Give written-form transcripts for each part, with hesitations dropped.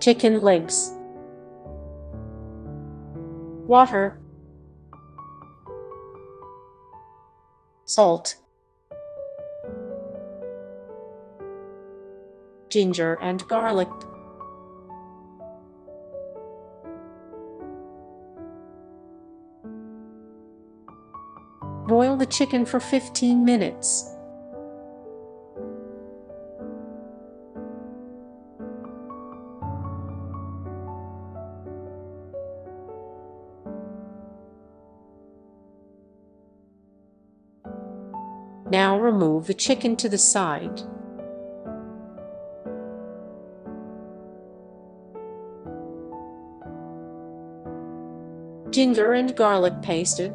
chicken legs, water, salt, ginger and garlic. Boil the chicken for 15 minutes. Now remove the chicken to the side. Ginger and garlic pasted.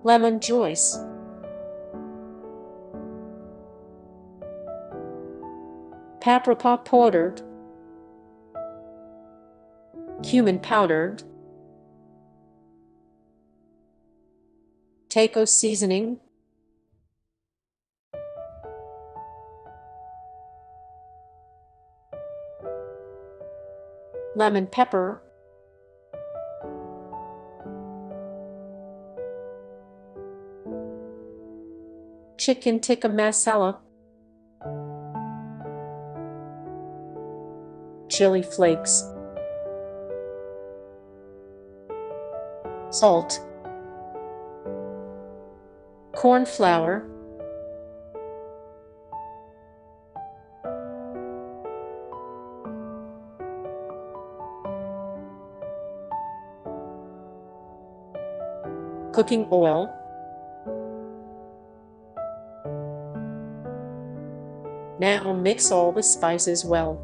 Lemon juice. Paprika powdered. Cumin powdered. Taco seasoning. Lemon pepper. Chicken tikka masala. Chili flakes. Salt. Corn flour. Cooking oil. Now mix all the spices well.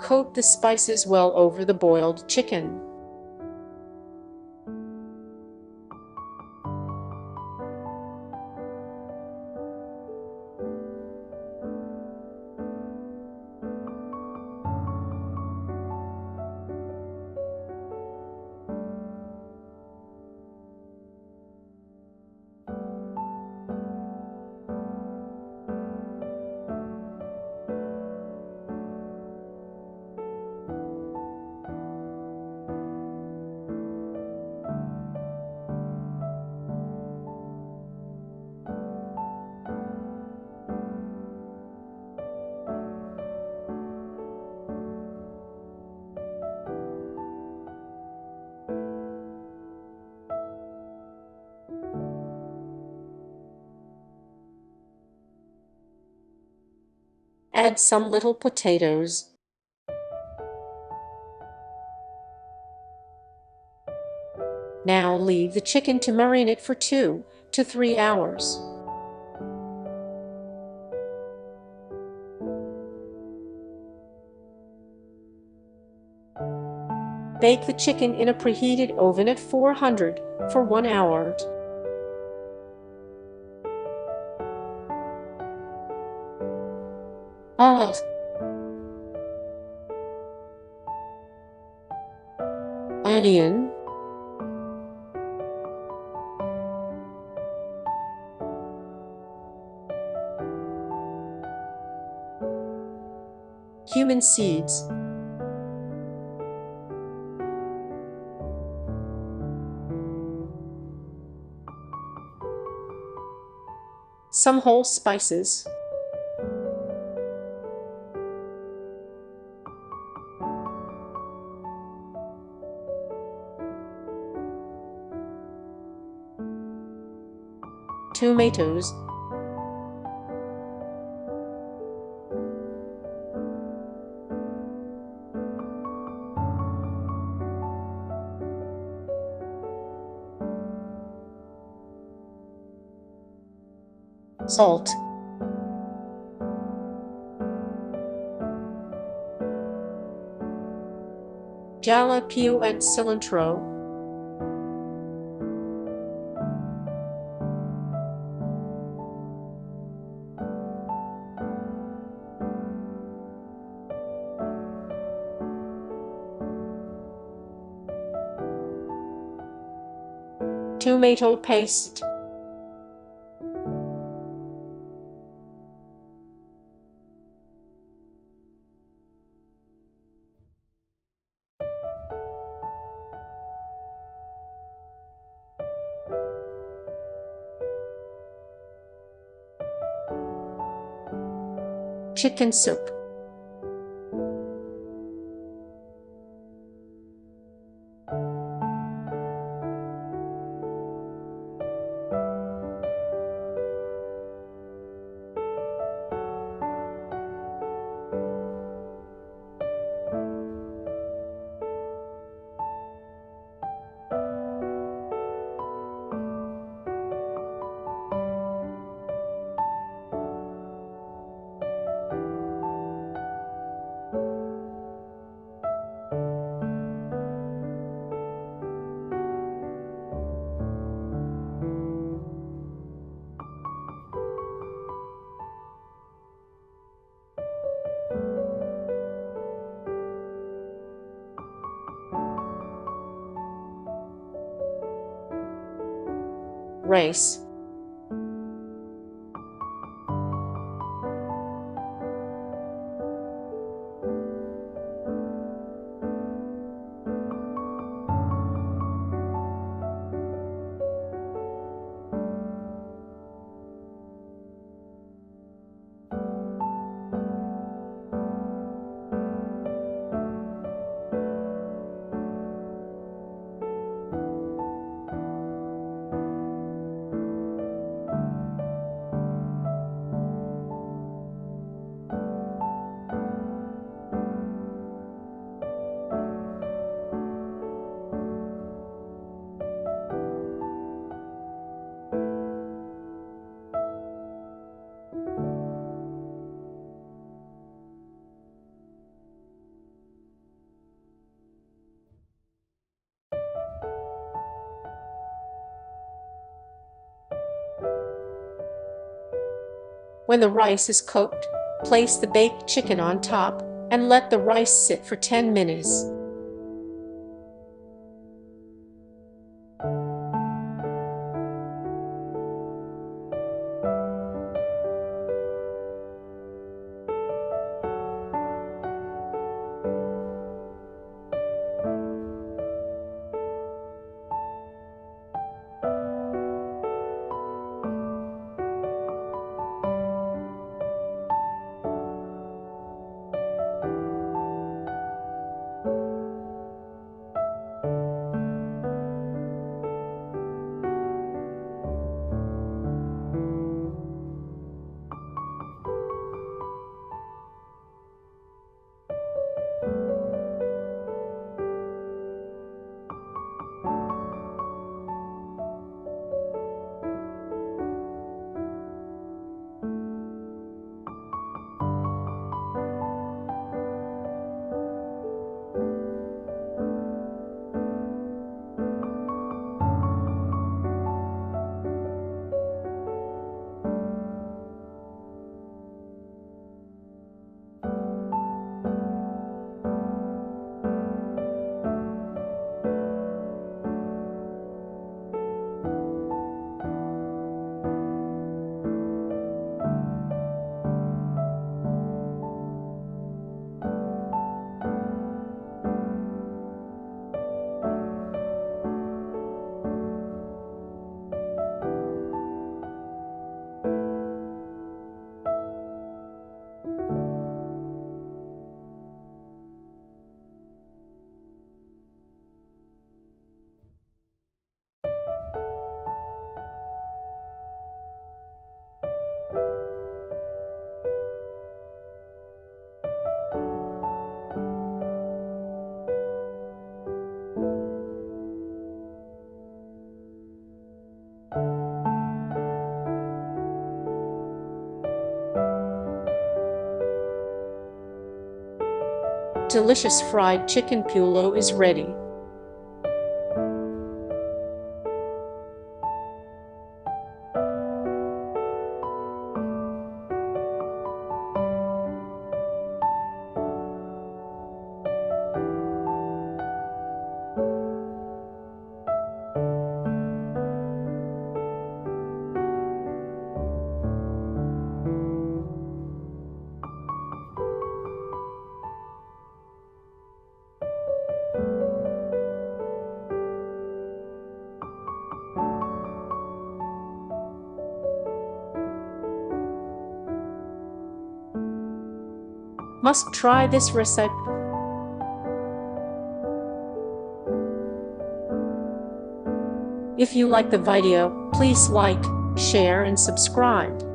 Coat the spices well over the boiled chicken. Add some little potatoes. Now leave the chicken to marinate for 2 to 3 hours. Bake the chicken in a preheated oven at 400 for 1 hour. Onion, cumin seeds, some whole spices, tomatoes, salt, Jalapeño and cilantro, Tomato paste. Chicken soup. Rice. When the rice is cooked, place the baked chicken on top and let the rice sit for 10 minutes. Delicious fried chicken Pulao is ready. Must try this recipe. If you like the video, please like, share and subscribe.